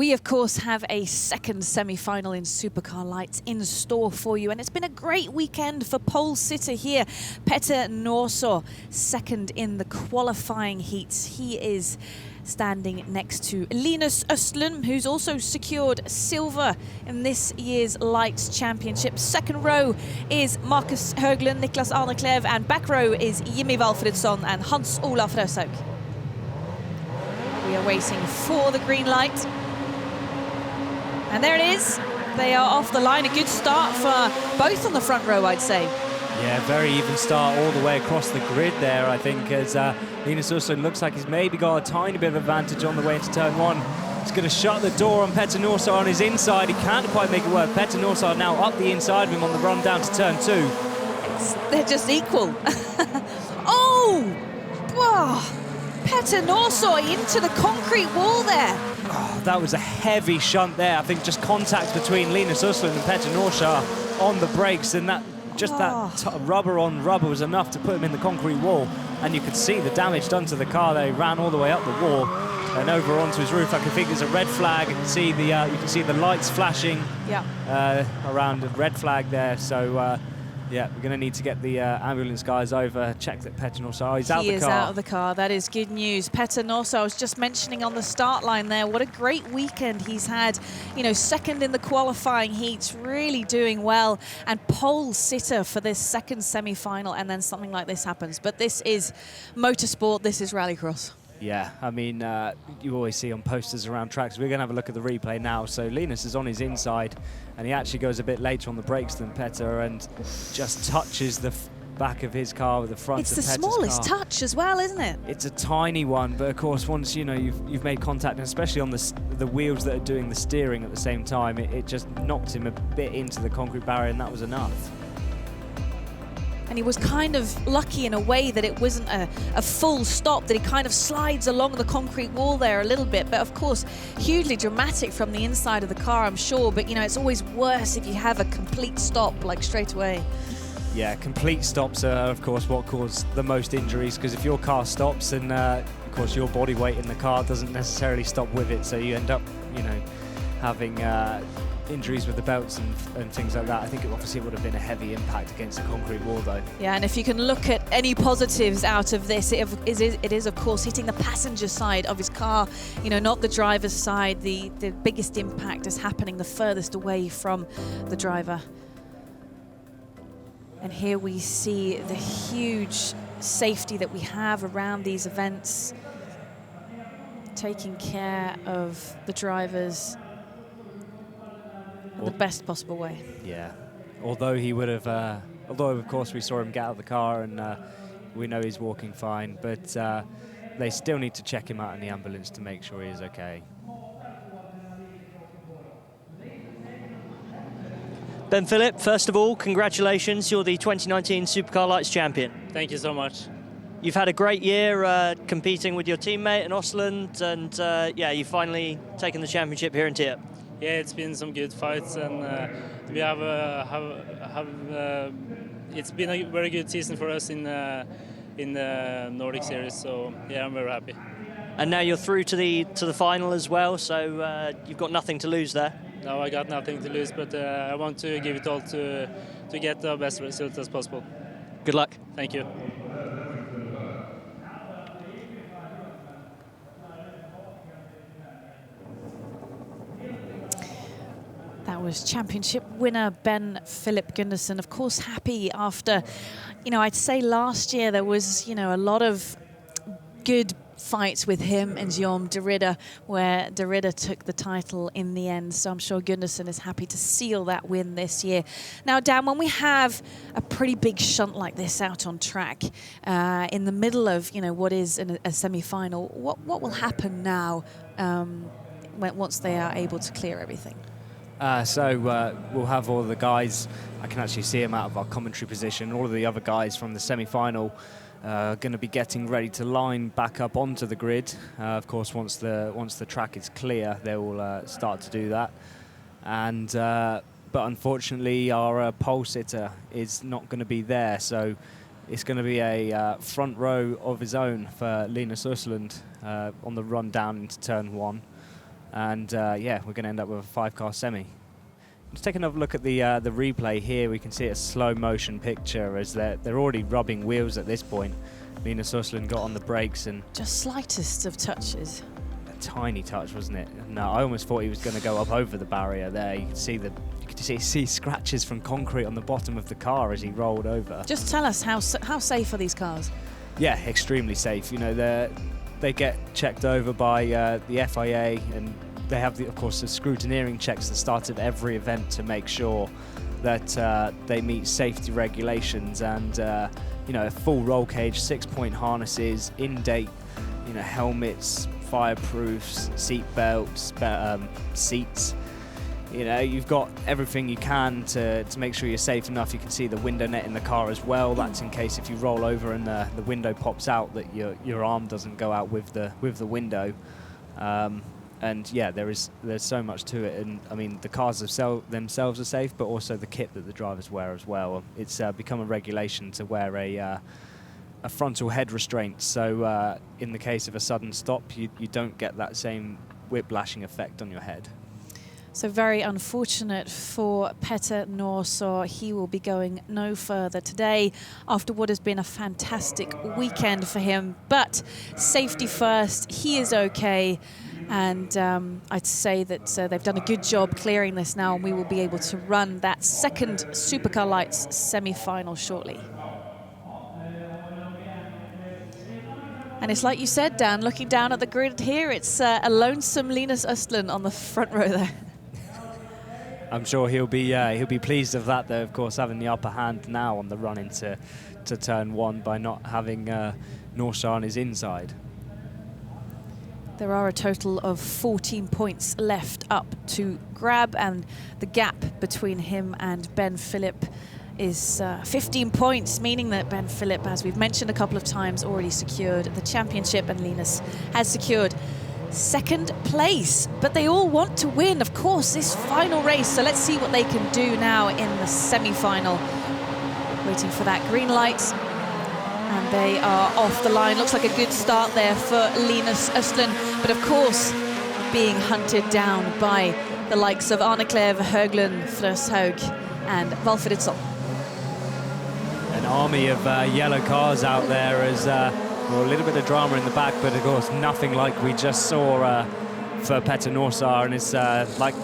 We, of course, have a second semi-final in Supercar Lights in store for you. And it's been a great weekend for pole sitter here. Petter Norso, second in the qualifying heats. He is standing next to Linus Östlund, who's also secured silver in this year's Lights Championship. Second row is Marcus Höglund, Niklas Arneklev, and back row is Jimmy Valfridsson and Hans Olaf Rösök. We are waiting for the green light. And there it is. They are off the line. A good start for both on the front row, I'd say. Yeah, very even start all the way across the grid there, I think, as Linus Östlund looks like he's maybe got a tiny bit of advantage on the way into turn one. He's going to shut the door on Petter Norso on his inside. He can't quite make it work. Petter Norso now up the inside of him on the run down to turn two. They're just equal. Oh! Petter Norso into the concrete wall there. Oh, that was a heavy shunt there. I think just contact between Linus Östlund and Petter Norso on the brakes, and that rubber on rubber was enough to put him in the concrete wall. And you could see the damage done to the car. They ran all the way up the wall and over onto his roof. I can think there's a red flag. You can see the lights flashing around the red flag there. So yeah, we're going to need to get the ambulance guys over, check that Petter Norso is out of the car. He is out of the car. That is good news. Petter Norso, I was just mentioning on the start line there, what a great weekend he's had. You know, second in the qualifying heats, really doing well, and pole sitter for this second semi-final, and then something like this happens. But this is motorsport. This is rallycross. Yeah, I mean, you always see on posters around tracks. We're going to have a look at the replay now. So Linus is on his inside, and he actually goes a bit later on the brakes than Petter and just touches the back of his car with the front of Petter's car. It's the smallest touch as well, isn't it? It's a tiny one, but of course, once you've made contact, and especially on the wheels that are doing the steering at the same time, it just knocked him a bit into the concrete barrier, and that was enough. And he was kind of lucky in a way that it wasn't a full stop, that he kind of slides along the concrete wall there a little bit. But of course, hugely dramatic from the inside of the car, I'm sure. But, you know, it's always worse if you have a complete stop, like straight away. Yeah, complete stops are, of course, what cause the most injuries, because if your car stops, and of course, your body weight in the car doesn't necessarily stop with it. So you end up, you know, having injuries with the belts and things like that. I think it obviously would have been a heavy impact against the concrete wall, though. Yeah, and if you can look at any positives out of this, it is of course hitting the passenger side of his car, you know, not the driver's side. The biggest impact is happening the furthest away from the driver. And here we see the huge safety that we have around these events, taking care of the drivers in the best possible way. Yeah, although he would have, although of course we saw him get out of the car, and we know he's walking fine, but they still need to check him out in the ambulance to make sure he is okay. Ben Philip, first of all, congratulations. You're the 2019 Supercar Lights champion. Thank you so much. You've had a great year competing with your teammate in Östlund, and yeah, you've finally taken the championship here in Tierp. Yeah, it's been some good fights, and we have it's been a very good season for us in the Nordic series. So yeah, I'm very happy. And now you're through to the final as well. So you've got nothing to lose there. No, I got nothing to lose, but I want to give it all to get the best result as possible. Good luck. Thank you. That was championship winner Ben Philip Gundersen, of course, happy after, you know, I'd say last year there was, you know, a lot of good fights with him and Guillaume de Ridder, where de Ridder took the title in the end. So I'm sure Gundersen is happy to seal that win this year. Now, Dan, when we have a pretty big shunt like this out on track, in the middle of, you know, what is a semi-final, what will happen now once they are able to clear everything? So we'll have all the guys, I can actually see them out of our commentary position, all of the other guys from the semi-final going to be getting ready to line back up onto the grid. Of course, once the track is clear, they will start to do that. And but unfortunately, our pole sitter is not going to be there, so it's going to be a front row of his own for Linus Östlund on the run down into turn one. And yeah, we're going to end up with a 5-car semi. Let's take another look at the replay here. We can see a slow motion picture as they're already rubbing wheels at this point. Linus Östlund got on the brakes and just slightest of touches. A tiny touch, wasn't it? No, I almost thought he was going to go up over the barrier there. You could see scratches from concrete on the bottom of the car as he rolled over. Just tell us how safe are these cars? Yeah, extremely safe. You know, they get checked over by the FIA, and they have, of course, the scrutineering checks at the start of every event to make sure that they meet safety regulations, and you know, a full roll cage, 6-point harnesses, in date, you know, helmets, fireproofs, seat belts, seats. You know, you've got everything you can to make sure you're safe enough. You can see the window net in the car as well. That's in case if you roll over and the window pops out, that your arm doesn't go out with the window. And yeah, there's so much to it. And I mean, the cars themselves are safe, but also the kit that the drivers wear as well. It's become a regulation to wear a frontal head restraint. So in the case of a sudden stop, you don't get that same whiplashing effect on your head. So very unfortunate for Petter Norså. He will be going no further today after what has been a fantastic weekend for him. But safety first, he is okay. And I'd say that they've done a good job clearing this now, and we will be able to run that second Supercar Lights semi-final shortly. And it's like you said, Dan, looking down at the grid here, it's a lonesome Linus Östlund on the front row there. I'm sure he'll be pleased of that, though, of course, having the upper hand now on the run into turn 1 by not having Norså on his inside. There are a total of 14 points left up to grab, and the gap between him and Ben Philip is 15 points, meaning that Ben Philip, as we've mentioned a couple of times, already secured the championship, and Linus has secured second place. But they all want to win, of course, this final race. So let's see what they can do now in the semi-final. Waiting for that green light. And they are off the line. Looks like a good start there for Linus Östlund. But of course, being hunted down by the likes of Arne-Clev, Höglund, Fröshaug and Valfridsson. An army of yellow cars out there as well, a little bit of drama in the back, but of course nothing like we just saw for Petter Norså. And it's like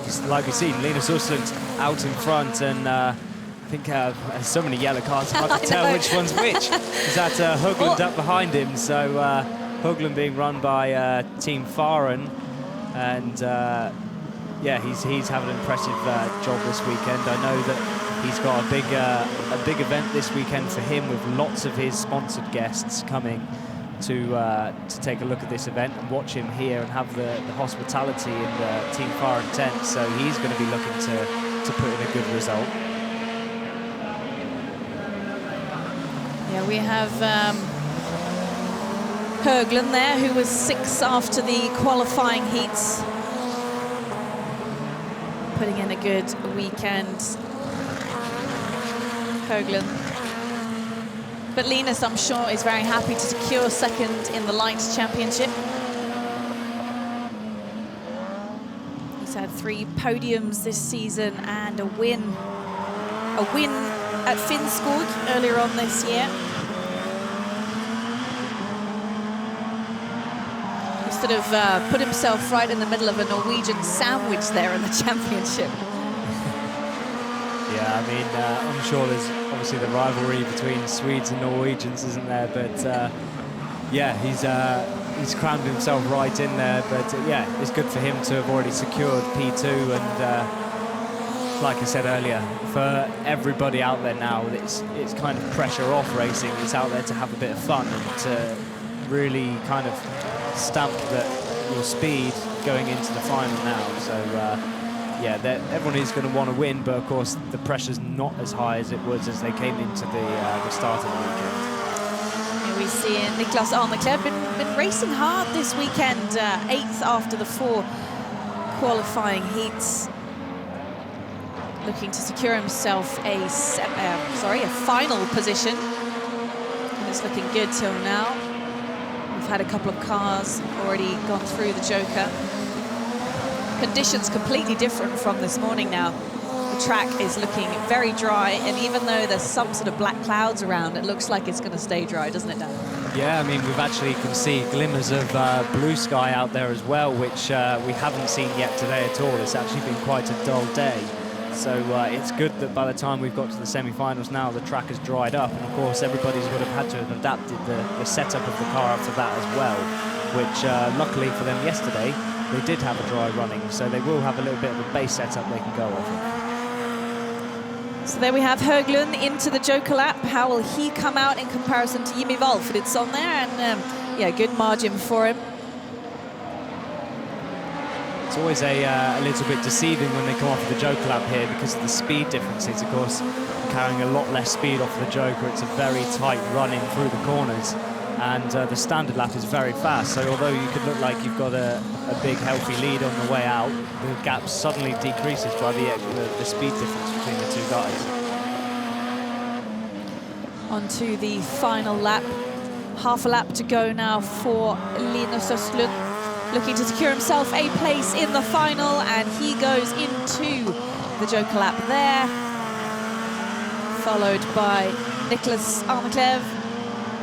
we've seen, Linus Östlund out in front, and I think there's so many yellow cars, it's hard to tell which one's which. Is that Höglund up behind him? So Höglund being run by Team Fahren, and yeah, he's having an impressive job this weekend. I know that he's got a big event this weekend for him, with lots of his sponsored guests coming to take a look at this event and watch him here and have the hospitality in the Team Fahren tent. So he's going to be looking to put in a good result. Yeah, we have Höglund there, who was 6th after the qualifying heats. Putting in a good weekend, Höglund. But Linus, I'm sure, is very happy to secure second in the Lights Championship. He's had 3 podiums this season and a win at Finnskog earlier on this year. He sort of put himself right in the middle of a Norwegian sandwich there in the championship. Yeah, I mean, I'm sure there's obviously the rivalry between Swedes and Norwegians, isn't there? But yeah, he's crammed himself right in there. But yeah, it's good for him to have already secured P2, and like I said earlier, for everybody out there now, it's kind of pressure off racing. It's out there to have a bit of fun and to really kind of stamp your speed going into the final now. So yeah, everyone is going to want to win, but of course the pressure's not as high as it was as they came into the start of the weekend. Here we see Niklas Arne-Clev been racing hard this weekend, 8th after the 4 qualifying heats, looking to secure himself a final position. And it's looking good till now. We've had a couple of cars already gone through the Joker. Conditions completely different from this morning now. The track is looking very dry, and even though there's some sort of black clouds around, it looks like it's going to stay dry, doesn't it, Dan? Yeah, I mean, we've actually can see glimmers of blue sky out there as well, which we haven't seen yet today at all. It's actually been quite a dull day. So it's good that by the time we've got to the semi-finals now, the track has dried up. And of course, everybody's would have had to have adapted the setup of the car after that as well, which luckily for them yesterday, they did have a dry running. So they will have a little bit of a base setup they can go off of. So there we have Höglund into the Joker lap. How will he come out in comparison to Jimmy Wolf? It's on there, and yeah, good margin for him. It's always a little bit deceiving when they come off the Joker lap here because of the speed differences. Of course, carrying a lot less speed off the Joker, it's a very tight run in through the corners, and the standard lap is very fast. So although you could look like you've got a big healthy lead on the way out, the gap suddenly decreases by the speed difference between the two guys. On to the final lap. Half a lap to go now for Linus Östlund, looking to secure himself a place in the final, and he goes into the Joker lap there, followed by Nicholas Armeklev.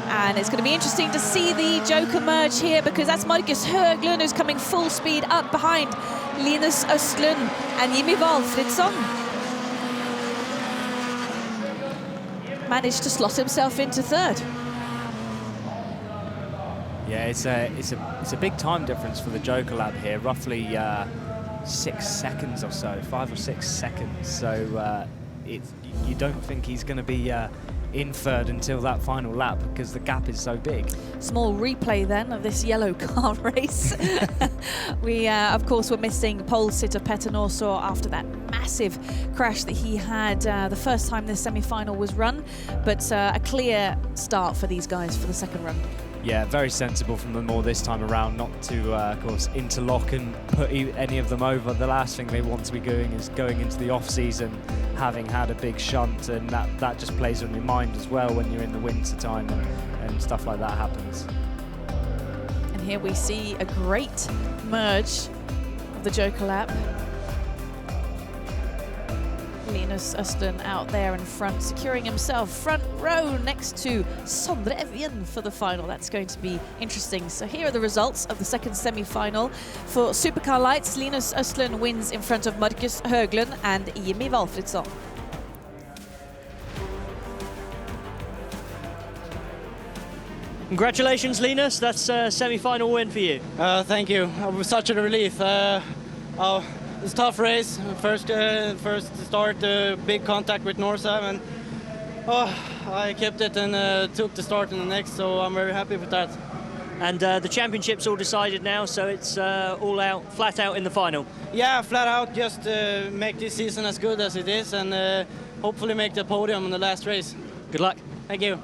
And it's going to be interesting to see the Joker merge here, because that's Marcus Höglund who's coming full speed up behind Linus Östlund and Jimmy Valfridsson. Managed to slot himself into third. Yeah, it's a big time difference for the Joker lap here, roughly 6 seconds or so, 5 or 6 seconds. So you don't think he's going to be in third until that final lap because the gap is so big. Small replay then of this yellow car race. We, of course, were missing pole sitter Petter Norsaw after that massive crash that he had the first time this semi-final was run, but a clear start for these guys for the second run. Yeah, very sensible from them all this time around, not to, of course, interlock and put any of them over. The last thing they want to be doing is going into the off-season having had a big shunt, and that just plays on your mind as well when you're in the winter time and stuff like that happens. And here we see a great merge of the Joker lap. Linus Östlund out there in front, securing himself front row next to Sondre Evjen for the final. That's going to be interesting. So here are the results of the second semi-final. For Supercar Lights, Linus Östlund wins in front of Marcus Höglund and Jimmy Valfridsson. Congratulations, Linus. That's a semi-final win for you. Thank you. It was such a relief. It's a tough race. First start, big contact with Norsa, and I kept it and took the start in the next, so I'm very happy with that. And the championship's all decided now, so it's all out, flat out in the final. Yeah, flat out, just make this season as good as it is, and hopefully make the podium in the last race. Good luck. Thank you.